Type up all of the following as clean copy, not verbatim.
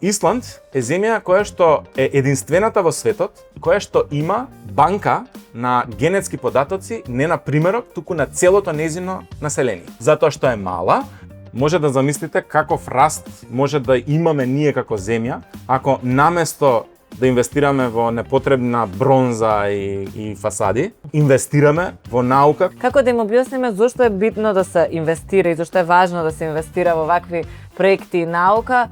Исланд е земја која што е единствената во светот која што има банка на генетски податоци не на примерок, туку на целото нејзино население. Затоа што е мала, може да замислите каков раст може да имаме ние како земја ако наместо да инвестираме во непотребна бронза и фасади, инвестираме во наука. Како да им објасниме зошто е битно да се инвестира и зошто е важно да се инвестира во вакви проекти и наука?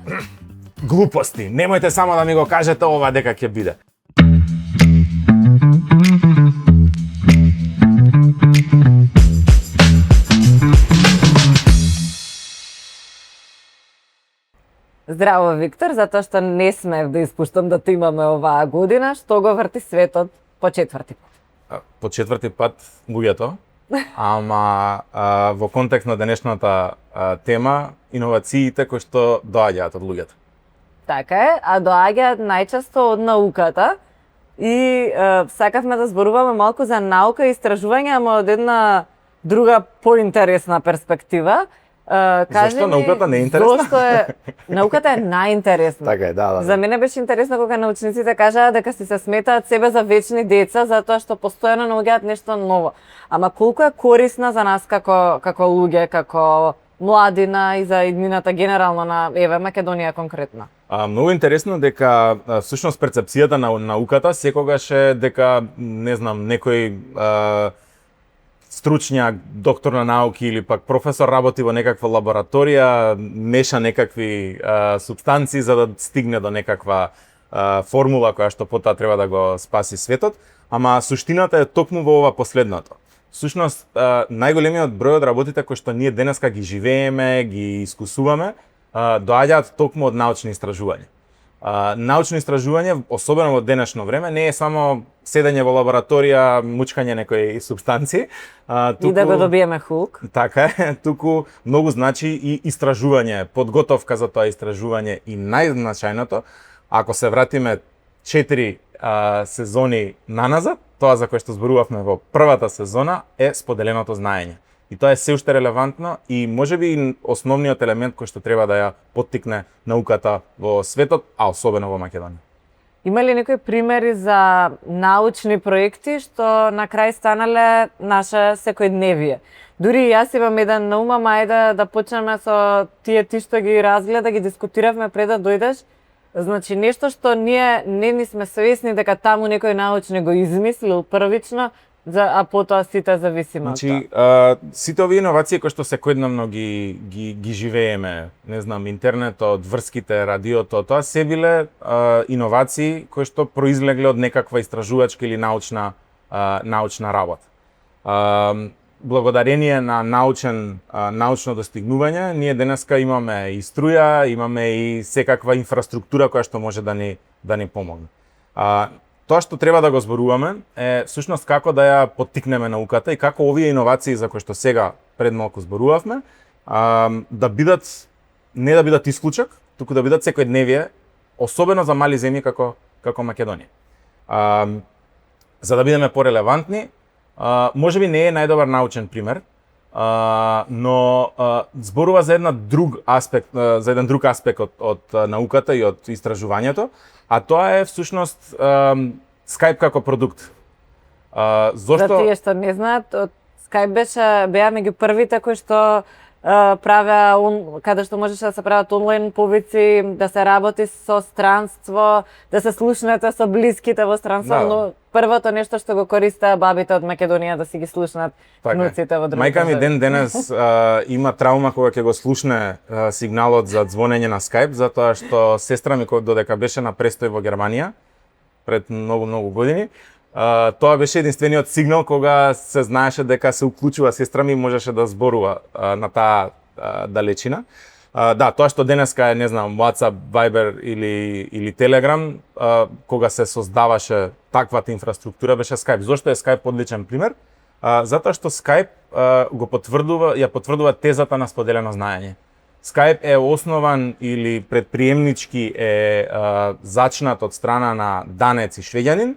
Глупости. Немојте само да ми го кажете ова дека ќе биде. Здраво, Виктор, затоа што не смеев да испуштам да те имаме оваа година, што го врти светот по четврти пат. По четврти пат луѓето, ама во контекст на денешната тема, иновациите кои што доаѓаат од луѓето. Така е, а доаѓаат најчесто од науката и сакавме да зборуваме малку за наука и истражување, ама од една друга поинтересна перспектива. Зашто науката не е интересна? Зошто е науката е најинтересна. Така е, да. За мене беше интересно кога научниците кажаа дека се сметаат себе за вечни деца затоа што постојано наоѓаат нешто ново. Ама колку е корисна за нас како луѓе, како младина и за иднината генерално на Македонија конкретно. Многу интересно дека всушност перцепцијата на науката секогаш е дека не знам некој стручњак, доктор на науки или пак професор работи во некаква лабораторија, меша некакви супстанции за да стигне до некаква формула која што потоа треба да го спаси светот, ама суштината е токму во ова последното. Всушност, најголемиот број од работите кои што ние денеска ги живееме, ги искусуваме, доаѓаат токму од научни истражувања. Научно истражување, особено во денешно време, не е само седење во лабораторија, мучкање некои супстанции. И да го добиеме хук. Така е, туку многу значи и истражување, подготовка за тоа истражување и најзначајното, ако се вратиме 4 сезони наназад, тоа за кое што зборувавме во првата сезона е споделеното знаење. И тоа е се уште релевантно и можеби основниот елемент кој што треба да ја поттикне науката во светот, а особено во Македонија. Има ли некои примери за научни проекти што на крај станале наше секојдневие? Дури и јас имам еден на ум, ама ајде да почнеме со ти што ги разгледа, ги дискутиравме пред да дојдеш. Значи нешто што ние не ни сме свесни дека таму некој научни го измислил првично, а потоа сите зависиме од тоа. Значи, сите овие иновации кои што секојдневно ги живееме, не знам, интернетот, врските, радиото, тоа се биле иновации кои што произлегле од некаква истражувачка или научна работа. Благодарение на научно достигнување, ние денеска имаме и струја, имаме и секаква инфраструктура која што може да ни помогне. Тоа што треба да го зборуваме е всушност како да ја поттикнеме науката и како овие иновации за кои што сега пред малку зборувавме, не да бидат исклучок, туку да бидат секојдневие, особено за мали земји како Македонија. За да бидеме порелевантни, можеби не е најдобар научен пример, но зборува за еден друг аспект од науката и од истражувањето, а тоа е всушност Skype како продукт. За тие што не знаат, Skype беа меѓу првите кои што правеа каде што можеше да се прават онлайн повици, да се работи со странство, да се слушнете со блиските во странство, но првото нешто што го користеа бабите од Македонија да си ги слушнат внуците во други држави. Мајка ми ден денес има траума кога ќе го слушне сигналот за звонење на Skype, затоа што сестра ми додека беше на престој во Германија пред многу години, тоа беше единствениот сигнал кога се знаеше дека се уклучува сестра ми и можеше да зборува на таа далечина. Да, тоа што денеска е, не знам, WhatsApp, Viber или Telegram, кога се создаваше таквата инфраструктура беше Skype. Зошто е Skype одличен пример? Затоа што Skype ја потврдува тезата на споделено знаење. Skype е основан или предприемнички е зачнат од страна на данец и швеѓанин,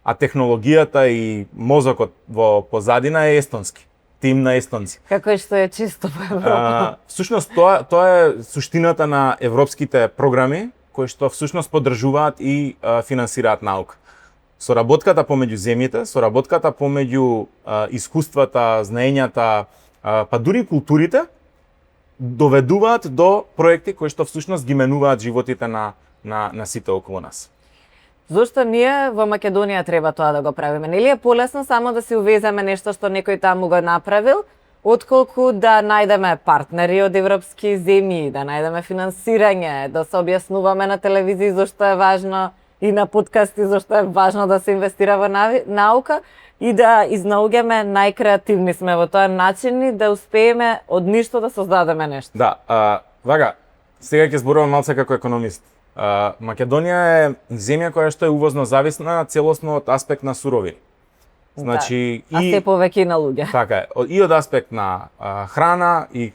а технологијата и мозокот во позадина е естонски. Тим на естонци. Како што е чисто во Европа. Всушност тоа е суштината на европските програми кои што всушност поддржуваат и финансираат наука. Соработката помеѓу земјите, соработката помеѓу искуствата, знаењата, па дури културите доведуваат до проекти кои што всушност ги менуваат животите на сите околу нас. Зошто ние во Македонија треба тоа да го правиме? Нели е полесно само да си увеземе нешто што некој таму го направил, отколку да најдеме партнери од европски земји, да најдеме финансирање, да се објаснуваме на телевизија зошто е важно и на подкасти зашто е важно да се инвестира во наука и да изнаоѓаме најкреативни сме во тоа начини да успееме од ништо да создадеме нешто. Да, вака, сега ќе зборувам малце како економист. Македонија е земја која што е увозно зависна целосно од аспект на суровини. Значи да, а се повеќе на луѓе. Така е, и од аспект на храна и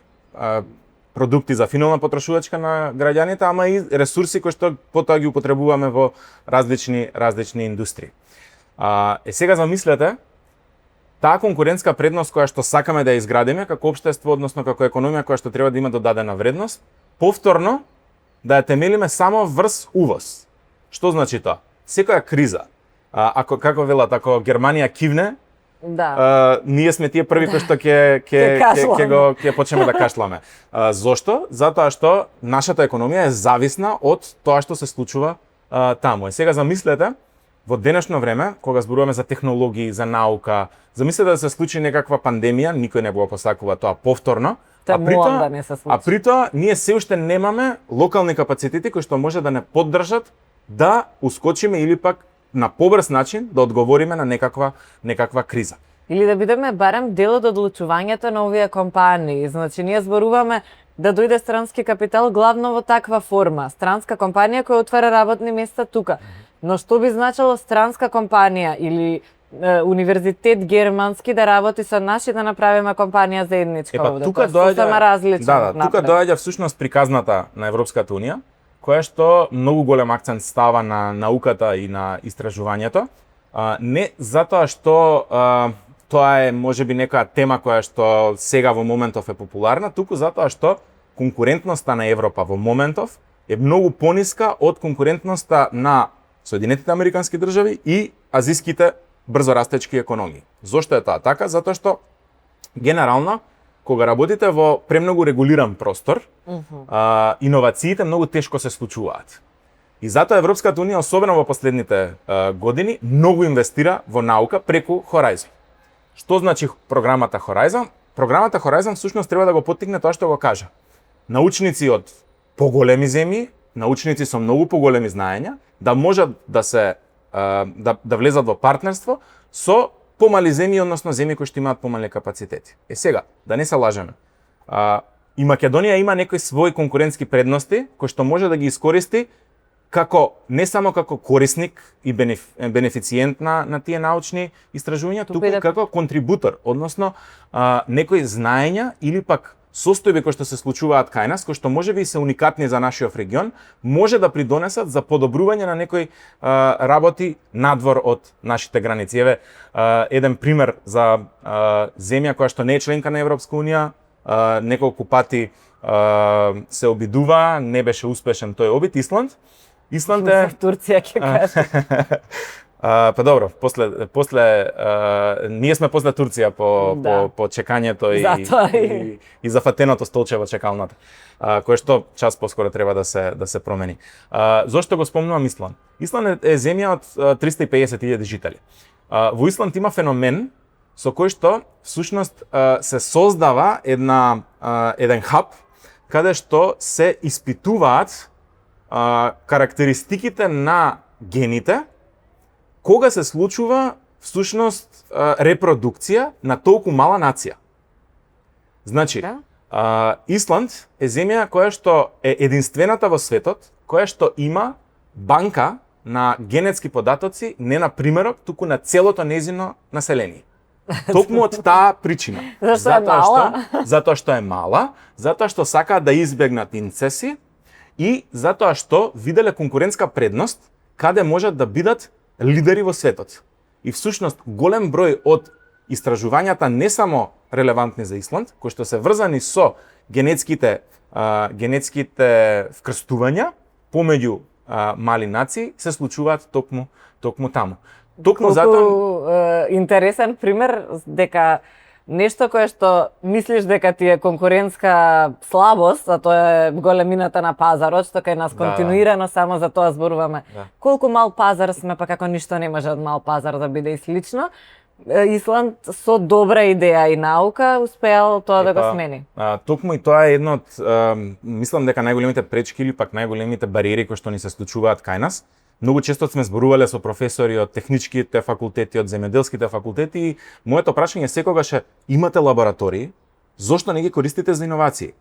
продукти за финална потрошувачка на граѓаните, ама и ресурси кои што потоа ги употребуваме во различни индустрии. Сега замислете таа конкурентска предност која што сакаме да ја изградиме како општество, односно како економија која што треба да има додадена вредност, повторно да ја темелиме само врз увоз. Што значи тоа? Секоја криза, ако како велат, ако Германија кивне, да. Ние сме тие први кои што ќе почнеме да кашламе. Зошто? Затоа што нашата економија е зависна од тоа што се случува таму. Сега замислете, во денешно време, кога зборуваме за технологии, за наука, замислете да се случи некаква пандемија, никој не го посакува тоа повторно, да не се случи. А при тоа ние се уште немаме локални капацитети кои што може да не поддржат да ускочиме или пак на побрз начин да одговориме на некаква криза. Или да бидеме барем дел од одлучувањето на овие компании. Значи, ние зборуваме да дојде странски капитал главно во таква форма. Странска компанија која отвара работни места тука. Но што би значило странска компанија или универзитет германски да работи со нас и да направиме компанија заедничка овде? Тука доаѓа различно. Тука доаѓа всушност приказната на Европската унија, која што многу голем акцент става на науката и на истражувањето. Не затоа што тоа е можеби некоја тема која што сега во моментов е популарна, туку затоа што конкурентноста на Европа во моментов е многу пониска од конкурентноста на Соединетите Американски држави и азиските брзорастечки економии. Зошто е тоа така? Затоа што генерално кога работите во премногу регулиран простор, иновациите многу тешко се случуваат. И затоа Европската унија, особено во последните години, многу инвестира во наука преку Horizon. Што значи програмата Horizon? Програмата Horizon всушност треба да го поттикне тоа што го кажа. Научници од поголеми земји, научници со многу поголеми знаења, да можат да влезат во партнерство со помали земји, односно земји кои што имаат помални капацитети. Сега, да не се лажеме. И Македонија има некои своји конкурентски предности кои што може да ги искористи како не само како корисник и бенефициент на тие научни истражувања, туку како контрибутор, односно некои знаења или пак состојби кои што се случуваат кај нас, кои што можеби се уникатни за нашиот регион, може да придонесат за подобрување на некои работи надвор од нашите граници. Еве еден пример за земја која што не е членка на Европска унија, неколку пати се обидува, не беше успешен тој обид, Исланд. Исланд е Турција ќе каже. Па добро, после ние сме после Турција по чекањето и зафатеното столче во чекалната, кое што час поскоро треба да се промени. Зошто го спомнувам Исланд? Исланд е земја од 350.000 жители. Во Исланд има феномен со кој што всушност се создава еден хаб каде што се испитуваат карактеристиките на гените кога се случува всушност репродукција на толку мала нација. Значи, Исланд е земја која што е единствената во светот која што има банка на генетски податоци не на примерок, туку на целото нејзино население. Токму од таа причина. Затоа што е мала, затоа што сакаат да избегнат инцеси и затоа што виделе конкурентска предност каде можат да бидат лидери во светот. И всушност голем број од истражувањата не само релевантни за Исланд, кои што се врзани со генетските вкрстувања помеѓу мали нации се случуваат токму таму. Токму Колку затоа интересен пример дека нешто кое што мислиш дека ти е конкурентска слабост, а тоа е големината на пазарот, што кај нас континуирано само за тоа зборуваме. Да. Колку мал пазар сме, па како ништо не може од мал пазар да биде и слично. Исланд со добра идеја и наука успеал тоа да го смени. Токму и тоа е едно од мислам дека најголемите пречки или пак најголемите бариери кои што ни се случуваат кај нас. Многу често сме зборувале со професори од техничките факултети, од земјоделските факултети и моето прашање секогаш е: имате лаборатории, зошто не ги користите за иновации?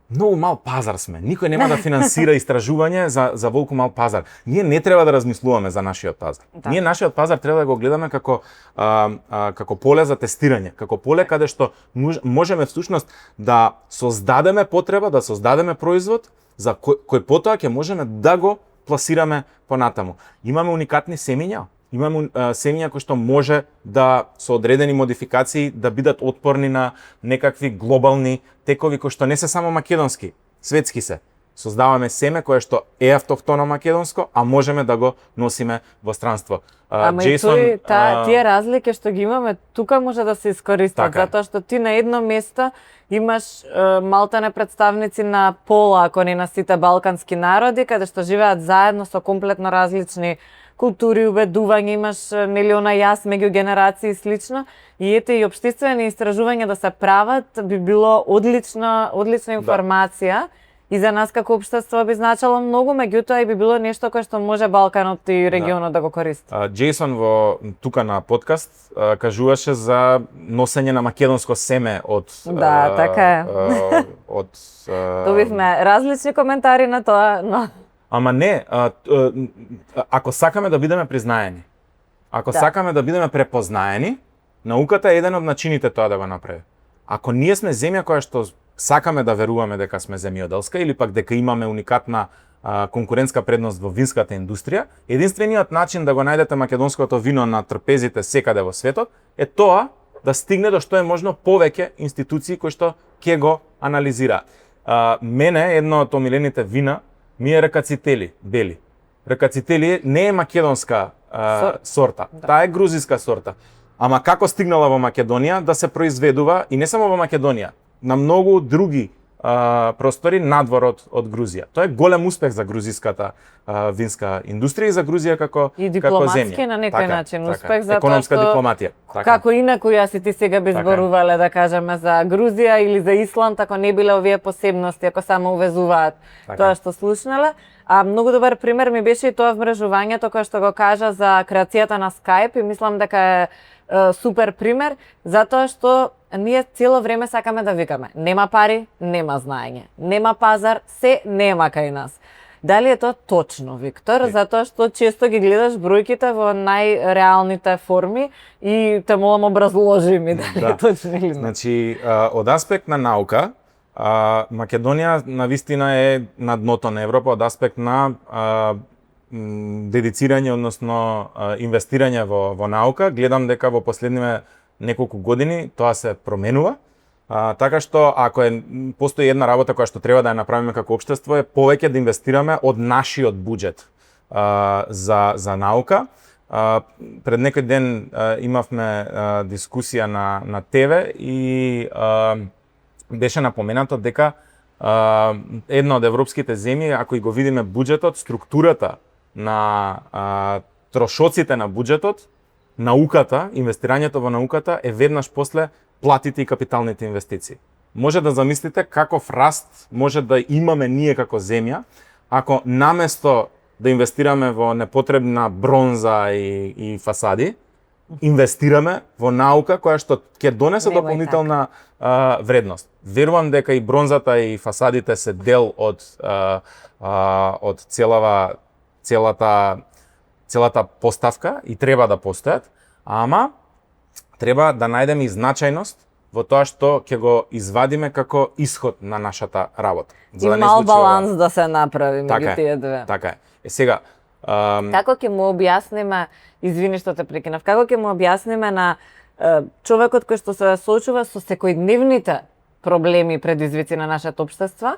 Многу мал пазар сме. Никој нема да финансира истражување за волку мал пазар. Ние не треба да размислуваме за нашиот пазар. Да. Ние нашиот пазар треба да го гледаме како поле за тестирање, како поле каде што можеме всушност да создадеме потреба, да создадеме производ за кој потоа ќе можеме да го пласираме понатаму. Имаме уникатни семиња, имаме семиња кои што може да со одредени модификации да бидат отпорни на некакви глобални текови кои што не се само македонски, светски се. Создаваме семе кое што е автохтоно македонско, а можеме да го носиме во странство. Ама Джейсон, и тие разлики што ги имаме тука може да се искористат, така затоа што ти на едно место имаш малтане представници на пола, ако не на сите балкански народи, каде што живеат заедно со комплетно различни култури, убедувања, имаш нели она јас меѓу генерации и слично. И ете и општествени истражувања да се прават би било одлична информација. И за нас како општество би значило многу, меѓутоа и би било нешто кое што може Балканот и регионот да го користи. Джейсон тука на подкаст кажуваше за носење на македонско семе од така е. Добивме различни коментари на тоа, но Ама не, ако сакаме да бидеме признаени, ако сакаме да бидеме препознаени, науката е еден од начините тоа да го направи. Ако ние сме земја која што сакаме да веруваме дека сме земјоделска или пак дека имаме уникатна конкурентска предност во винската индустрија, единствениот начин да го најдете македонското вино на трпезите секаде во светот е тоа да стигне до што е можно повеќе институции кои што ќе го анализираат. Мене едно од омилените вина ми е Ракацители, бели. Ракацители не е македонска сорта, таа е грузиска сорта. Ама како стигнала во Македонија да се произведува и не само во Македонија, на многу други простори надвор од Грузија. Тоа е голем успех за грузиската винска индустрија и за Грузија како земја. И дипломатски на некој начин успех за економска дипломатија. Како инаку јас и ти сега би зборувале да кажеме за Грузија или за Исланд, ако не биле овие посебности, ако само увезуваат тоа што слушнале. А многу добар пример ми беше и тоа вмрежувањето кое што го кажа за креацијата на Skype и мислам дека е супер пример, затоа што ние цело време сакаме да викаме нема пари, нема знаење, нема пазар, се нема кај нас. Дали е тоа точно, Виктор? Затоа што често ги гледаш бројките во најреалните форми и те молам образложи ми дали е точно или не. Значи, од аспект на наука, Македонија навистина е на дното на Европа, од аспект на дедицирање, односно инвестирање во наука. Гледам дека во последниве неколку години тоа се променува. Така што ако постои една работа која што треба да ја направиме како општество е повеќе да инвестираме од нашиот буџет за наука. Пред некој ден имавме дискусија на ТВ и беше напоменато дека една од европските земји, ако и го видиме буџетот, структурата на трошоците на буџетот, науката, инвестирањето во науката е веднаш после платите и капиталните инвестиции. Може да замислите каков раст може да имаме ние како земја, ако наместо да инвестираме во непотребна бронза и фасади, инвестираме во наука која што ќе донесе дополнителна вредност. Верувам дека и бронзата и фасадите се дел од целата поставка и треба да постојат, ама треба да најдеме и значајност во тоа што ќе го извадиме како исход на нашата работа. И мал баланс да се направи меѓу тие две. Така е. Сега, како ќе му објасниме, извини што те прекинав, како ќе му објасниме на човекот кој што се соочува со секојдневните проблеми и предизвици на нашето општество,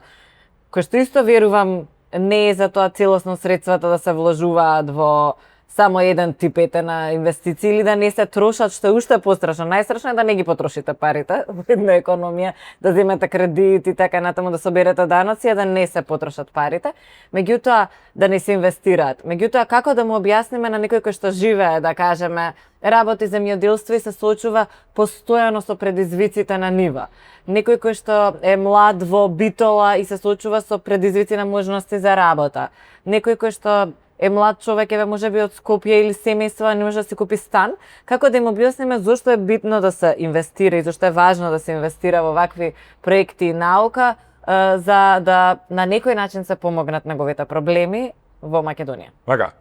кој што исто верувам не е за тоа целосно средствата да се вложуваат во само еден тип на инвестиции или да не се трошат, што е уште пострашно. Најстрашно е да не ги потрошите парите во една економија, да земете кредит и така натаму, да соберете даноци, а да не се потрошат парите. Меѓутоа, да не се инвестираат. Меѓутоа, како да му објасниме на некој кој што живее, да кажеме, работи земјоделство и се соочува постојано со предизвиците на нива. Некој кој што е млад во Битола и се соочува со предизвици на можности за работа. Некој кој што е млад човек, еве можеби од Скопје или семејство, не може да си купи стан, како да им објасниме зошто е битно да се инвестира и зошто е важно да се инвестира во вакви проекти и наука, за да на некој начин се помогнат неговите проблеми во Македонија. Вака,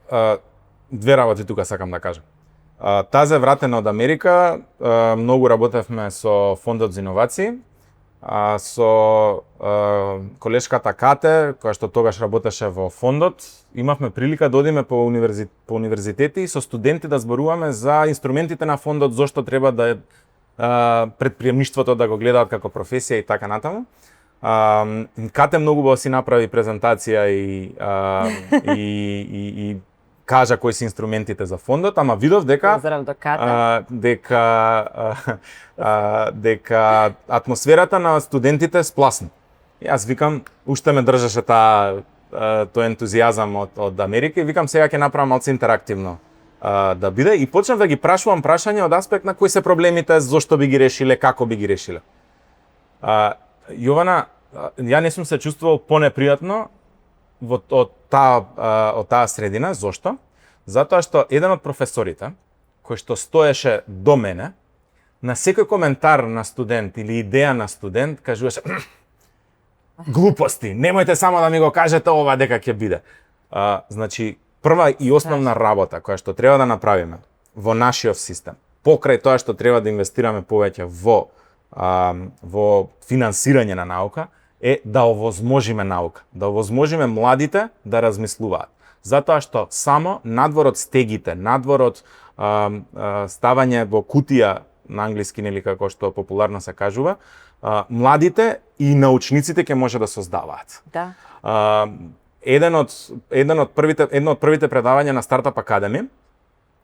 две работи тука сакам да кажам. Тазе вратена од Америка, многу работевме со Фондот за иновации, со колешката Кате, која што тогаш работеше во фондот, имавме прилика да одиме по универзитети и со студенти да зборуваме за инструментите на фондот, зошто треба да предприемништвото да го гледаат како професија и така натаму. Кате многу си направи презентација и кажа кои се инструментите за фондот, ама видов дека дека атмосферата на студентите спласна. Јас викам, уште ме држеше тој ентузијазам од Америка и викам сега ќе направам малку интерактивно да биде и почнав да ги прашувам прашања од аспект на кои се проблемите, зошто би ги решиле, како би ги решиле. Јована, ја не сум се чувствувал понепријатно од таа средина. Зошто? Затоа што еден од професорите, кој што стоеше до мене, на секој коментар на студент или идеја на студент, кажуваше глупости, немојте само да ми го кажете ова дека ќе биде. Значи, прва и основна работа која што треба да направиме во нашиот систем, покрај тоа што треба да инвестираме повеќе во финансирање на наука, е да овозможиме наука, да овозможиме младите да размислуваат. Затоа што само надвор од стегите, надвор од ставање во кутија, на англиски нели како што популарно се кажува, младите и научниците ќе може да создаваат. Да. Едно од првите предавања на Startup Academy,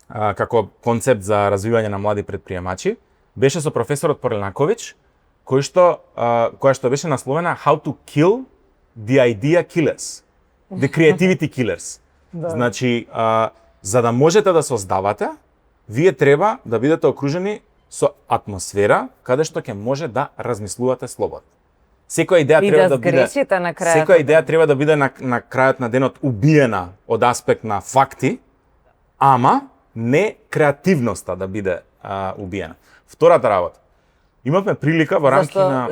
како концепт за развивање на млади предприемачи, беше со професорот Порленаковиќ, која што беше насловена How to kill the idea killers, the creativity killers. Да. Значи, за да можете да создавате, вие треба да бидете окружени со атмосфера каде што ќе може да размислувате слободно. Секоја идеја треба да биде на крајот. Секоја идеја треба да биде на крајот на денот убиена од аспект на факти, ама не креативноста да биде убиена. Втората работа. Имавме прилика во рамки на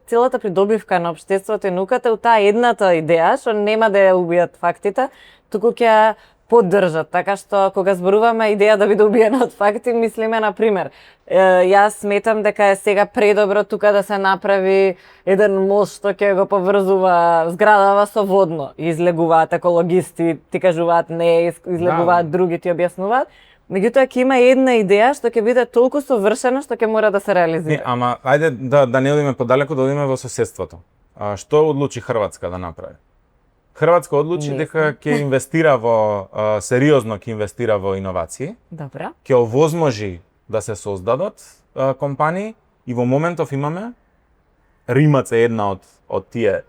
целата придобивка на општеството и науката у таа едната идеја што нема да ја убијат фактите, туку ќе ја поддржат, така што кога зборуваме идеја да биде убиена од факти, мислиме на пример. Јас сметам дека е сега предобро тука да се направи еден мост што ќе го поврзува зградава со водно. Излегуваат екологисти, ти кажуваат не, излегуваат други, ти објаснуваат. Меѓутоа ќе има една идеја што ќе биде толку совршена што ќе мора да се реализира. Не, ама ајде да не одиме подалеку, да одиме во соседството. Што одлучи Хрватска да направи? Хрватска одлучи дека ќе инвестира сериозно ќе инвестира во иновации. Добра. Ќе овозможи да се создадат компании и во моментов имаме Римац е една од тие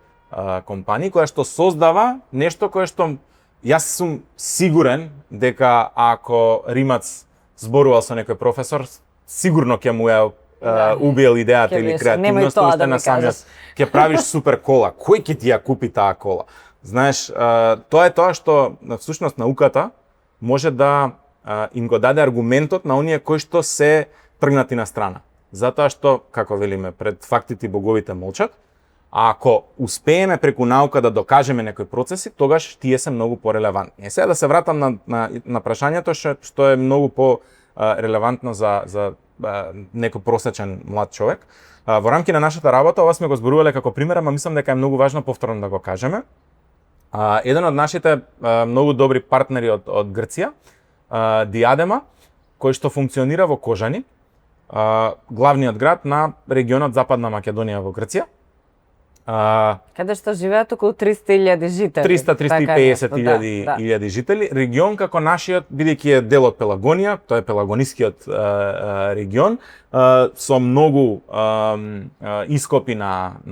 компании која што создава нешто кое што јас сум сигурен дека ако Римац зборувал со некој професор, сигурно ќе му ја убиел идејата или креативноста уште на самиот. Ќе правиш супер кола. Кој ќе ти ја купи таа кола? Знаеш, тоа е тоа што всушност науката може да им го даде аргументот на оние кои што се тргнати на страна. Затоа што, како велиме, пред фактите боговите молчат, а ако успееме преку наука да докажеме некои процеси, тогаш тие се многу порелевантни. Сега да се вратам на прашањето што е многу по-релевантно за некој просечен млад човек. Во рамки на нашата работа, ова сме го зборувале како пример, ама мислам дека е многу важно повторно да го кажеме. Еден од нашите многу добри партнери од Грција, Диадема, кој што функционира во Кожани, главниот град на регионот Западна Македонија во Грција, Каде што живеат околу 300.000 жители. 300-350.000 жители. Регион како нашиот, бидејќи е дел од Пелагонија, тоа е пелагонискиот регион, со многу ископи на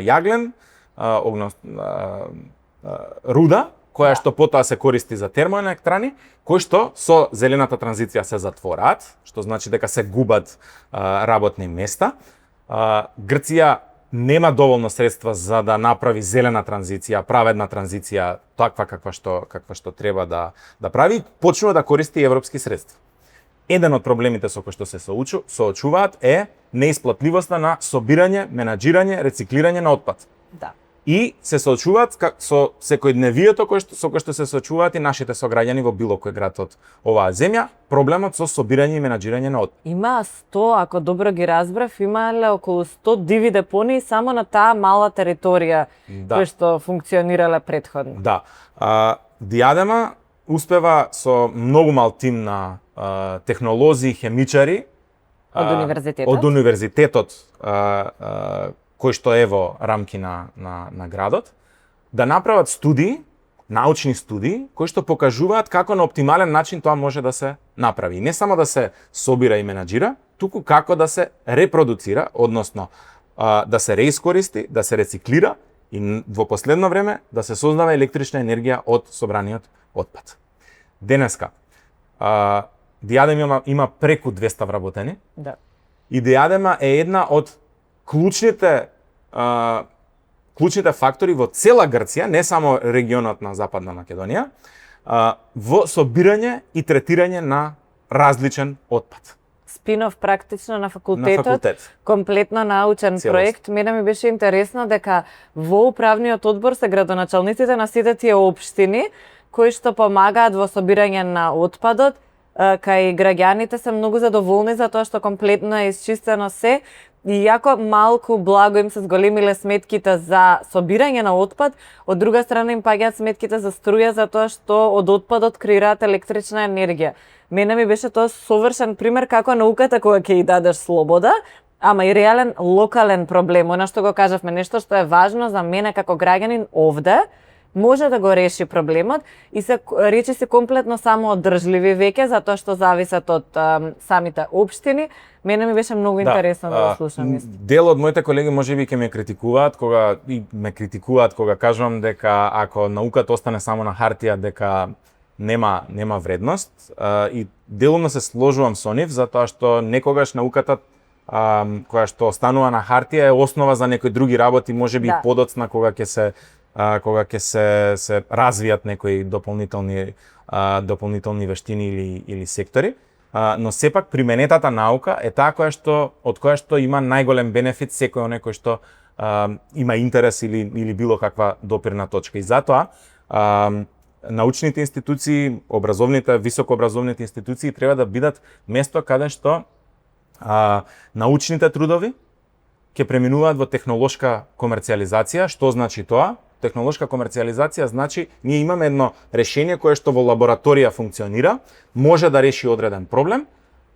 јаглен, руда, која што потоа се користи за термоелектрани, кои што со зелената транзиција се затвораат, што значи дека се губат работни места. Грција нема доволно средства за да направи зелена транзиција, праведна транзиција, таква каква што треба да прави, почнува да користи европски средства. Еден од проблемите со кои што се соочуваат е неисплатливоста на собирање, менаџирање, рециклирање на отпад. Да. И се соочуваат со секојдневието со кој што се соочуваат и нашите сограѓани во било кој град од оваа земја, проблемот со собирање и менаџирање на отпад. Има 100, ако добро ги разбрав, имале околу 100 диви депонии само на таа мала територија која што функционирале претходно. Да. Диадема успева со многу мал тим на технолози, хемичари од универзитетот кој што е во рамки на градот, да направат студии, научни студии, кои што покажуваат како на оптимален начин тоа може да се направи. И не само да се собира и менаџира, туку како да се репродуцира, односно да се реискористи, да се рециклира и во последно време да се создава електрична енергија од собраниот отпад. Денеска, Диадема има преку 200 вработени. Да. И Диадема е една од клучните фактори во цела Грција, не само регионот на Западна Македонија, во собирање и третирање на различен отпад. Спинов практично на факултетот, комплетно научен проект. Мене ми беше интересно дека во управниот одбор се градоначалниците на сите тие општини кои што помагаат во собирање на отпадот, кај граѓаните се многу задоволни за тоа што комплетно е исчистено се. И јако малку благо им се зголемиле сметките за собирање на отпад, од друга страна им паѓаат сметките за струја за тоа што од отпадот креираат електрична енергија. Мене ми беше тоа совршен пример како науката кога ќе ја дадеш слобода, ама и реален локален проблем, она што го кажавме, нешто што е важно за мене како граѓанин овде, може да го реши проблемот и се речи се комплетно самоодржливи веќе затоа што зависат од самите општини. Мене ми беше многу интересно да го слушам. Дел од моите колеги можеби ќе ме критикуваат кога кажувам дека ако науката остане само на хартија дека нема вредност, и делумно се сложувам со нив затоа што некогаш науката која што останува на хартија е основа за некои други работи, можеби подоцна кога ќе се развијат некои дополнителни вештини или сектори. Но сепак применетата наука е таа од која што има најголем бенефит секој оној кој што има интерес или било каква допирна точка. И затоа научните институции, високообразовните институции треба да бидат место каде што научните трудови ќе преминуваат во технолошка комерцијализација. Што значи тоа? Технолошка комерцијализација значи ние имаме едно решение кое што во лабораторија функционира, може да реши одреден проблем,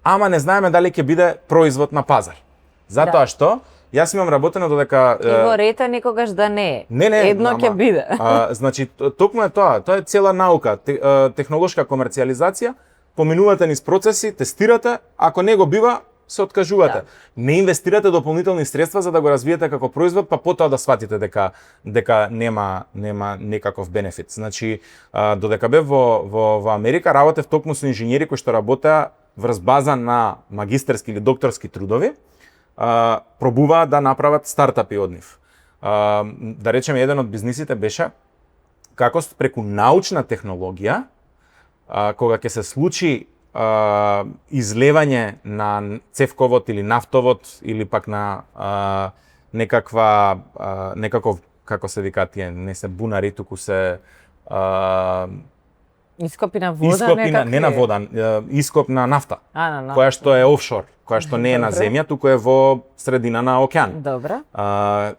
ама не знаеме дали ќе биде производ на пазар. Затоа што јас имам работено додека и во рета никогаш да не е. Не, едно ќе биде. Значи токму е тоа е цела наука, технолошка комерцијализација, поминувате низ процеси, тестирате, ако не го бива се откажувате. Не инвестирате дополнителни средства за да го развиете како производ, па потоа да сватите дека нема некаков бенефит. Значи, додека бев во Америка, работев токму со инженери кои што работеа врз база на магистерски или докторски трудови, пробуваат да направат стартапи од нив. Да речеме, еден од бизнисите беше како преку научна технологија, кога ќе се случи излевање на цевковод или нафтовод или пак на некаков, како се викаат тие, не се бунари, туку се ископи на вода, не на вода, ископ на нафта, на нафта, која што е офшор, која што не е на земја, туку е во средина на океан. Добре.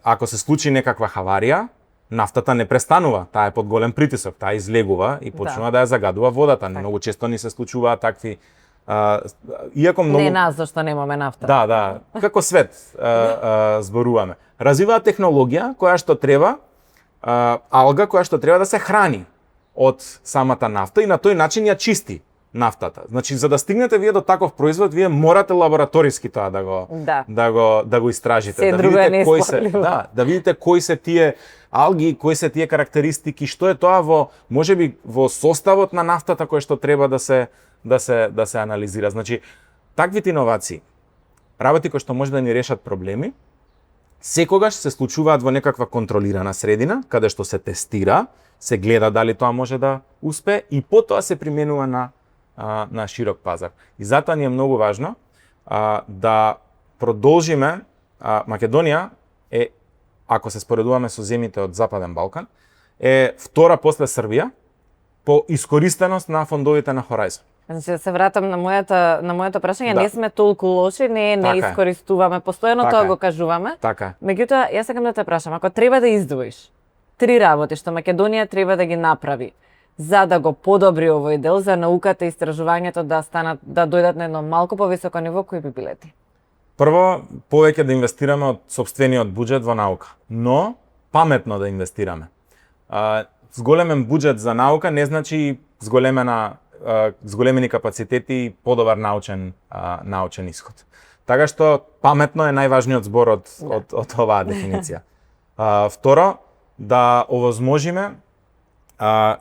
Ако се случи некаква хаварија, нафтата не престанува, таа е под голем притисок, таа излегува и почнува да ја загадува водата. Многу често ни се случуваат такви Иако многу Не нас, зашто немаме нафта. Да, како свет зборуваме. Развиваат технологија која што треба, алга која што треба да се храни од самата нафта и на тој начин ја чисти нафтата. Значи, за да стигнете вие до таков производ, вие морате лабораториски тоа да го истражите, Се да друго е видите кои се, неспорливо. да видите кои се тие алги, кои се тие карактеристики, што е тоа во можеби во составот на нафтата кој што треба да се анализира. Значи, таквите иновации, работи кои што може да ни решат проблеми, секогаш се случуваат во некаква контролирана средина, каде што се тестира, се гледа дали тоа може да успее и потоа се применува на широк пазар. И затоа ни е многу важно да продолжиме. Македонија е, ако се споредуваме со земјите од Западен Балкан, е втора после Србија по искористеност на фондовите на Horizon. Значи, да се вратам на моето прашање, Да. не сме толку лоши, не Така е. искористуваме, постојано Така тоа е. го кажуваме. Така е. Меѓутоа, јас сакам да те прашам, ако треба да издвоиш 3 работи што Македонија треба да ги направи за да го подобри овој дел, за науката и истражувањето да дојдат на едно малку повисоко ниво, кои би биле ти? Прво, повеќе да инвестираме од сопствениот буџет во наука, но паметно да инвестираме. Зголемен буџет за наука не значи зголемени капацитети и подобар научен исход. Така што паметно е најважниот збор од оваа дефиниција. Второ, да овозможиме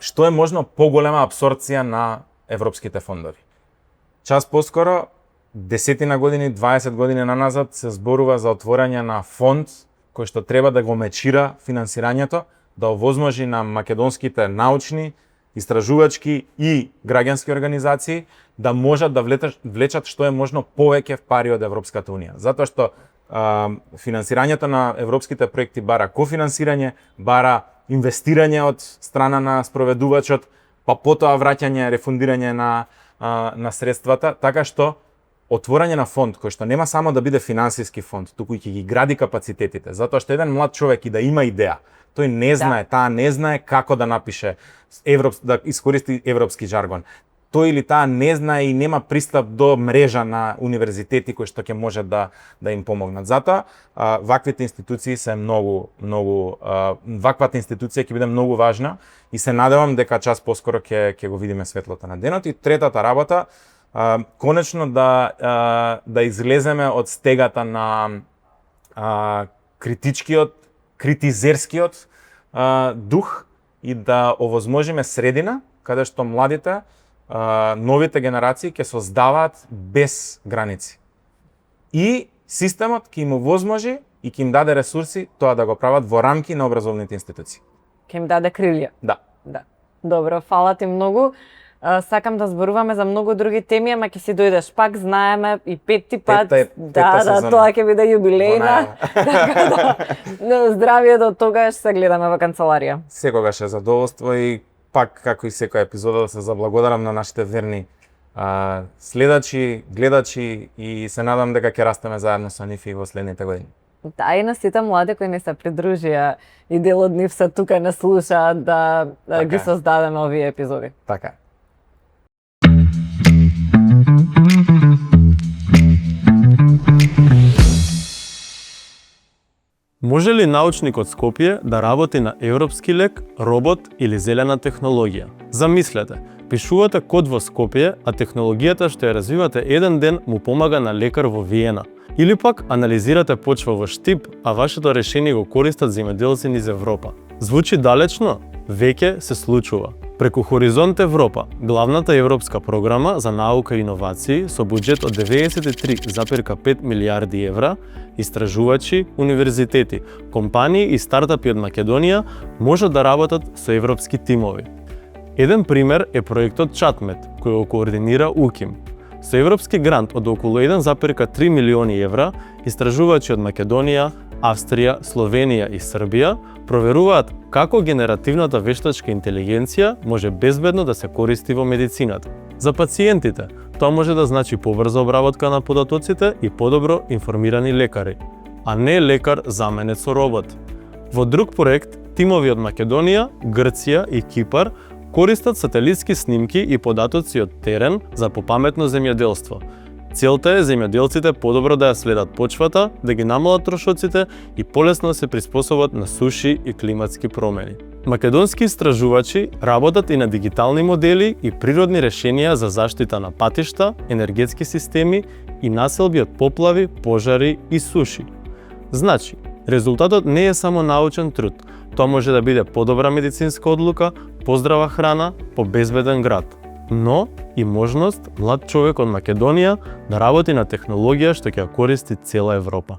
што е можно поголема апсорбција на европските фондови. Час поскоро, 10 години, 20 години наназад се зборува за отворање на фонд кој што треба да го мечира финансирањето, да овозможи на македонските научни, истражувачки и граѓански организации да можат да влечат што е можно повеќе пари од Европската Унија. Затоа што финансирањето на европските проекти бара кофинансирање, бара инвестирање од страна на спроведувачот, па потоа враќање, рефундирање на средствата, така што отворање на фонд кој што нема само да биде финансиски фонд, туку и ќе ги гради капацитетите, затоа што еден млад човек и да има идеја, тој не знае, таа не знае како да напише да искористи европски жаргон. Тој или таа не знае и нема пристап до мрежа на универзитети кои што ќе може да им помогнат. Затоа ваквите институции се ваквата институција ќе биде многу важна и се надевам дека час поскоро ќе го видиме светлото на денот. И третата работа, конечно да излеземе од стегата на критизерскиот дух и да овозможиме средина каде што младите, новите генерации ќе создаваат без граници. И системот ќе им овозможи и ќе им даде ресурси тоа да го прават во рамки на образовните институции. Ќе им даде крилја. Да. Добро, фала ти многу. Сакам да зборуваме за многу други теми, ама ќе си дојдеш пак, знаеме и петти пат. Да, тоа ќе биде јубилејна. Така да, здравје до тогаш, се гледаме во канцеларија. Секогаш е задоволство и пак, како и секоја епизода, да се заблагодарам на нашите верни следачи, гледачи и се надам дека ќе растеме заедно со нив и во следните години. Да, и на сите млади кои не се придружија и дел од нив се тука не слушаат да ги создадеме овие епизоди. Така е. Може ли научник од Скопје да работи на европски лек, робот или зелена технологија? Замислете, пишувате код во Скопје, а технологијата што ја развивате еден ден му помага на лекар во Виена. Или пак анализирате почва во Штип, а вашето решение го користат земјоделци низ Европа. Звучи далечно? Веќе се случува. Преку Хоризонт Европа, главната европска програма за наука и иновации со буџет од 93,5 милиарди евра, истражувачи, универзитети, компании и стартапи од Македонија можат да работат со европски тимови. Еден пример е проектот Чатмет, кој го координира УКИМ. Со европски грант од околу 1,3 милиони евра, истражувачи од Македонија, Австрија, Словенија и Србија проверуваат како генеративната вештачка интелигенција може безбедно да се користи во медицината. За пациентите, тоа може да значи побрза обработка на податоците и подобро информирани лекари, а не лекар заменет со робот. Во друг проект, тимови од Македонија, Грција и Кипар користат сателитски снимки и податоци од терен за попаметно земјоделство. Целта е земјоделците подобро да ја следат почвата, да ги намалат трошоците и полесно да се приспособат на суши и климатски промени. Македонски истражувачи работат и на дигитални модели и природни решенија за заштита на патишта, енергетски системи и населби од поплави, пожари и суши. Значи, резултатот не е само научен труд, тоа може да биде подобра медицинска одлука, поздрава храна, побезбеден град, но и можност млад човек од Македонија да работи на технологија што ќе ја користи цела Европа.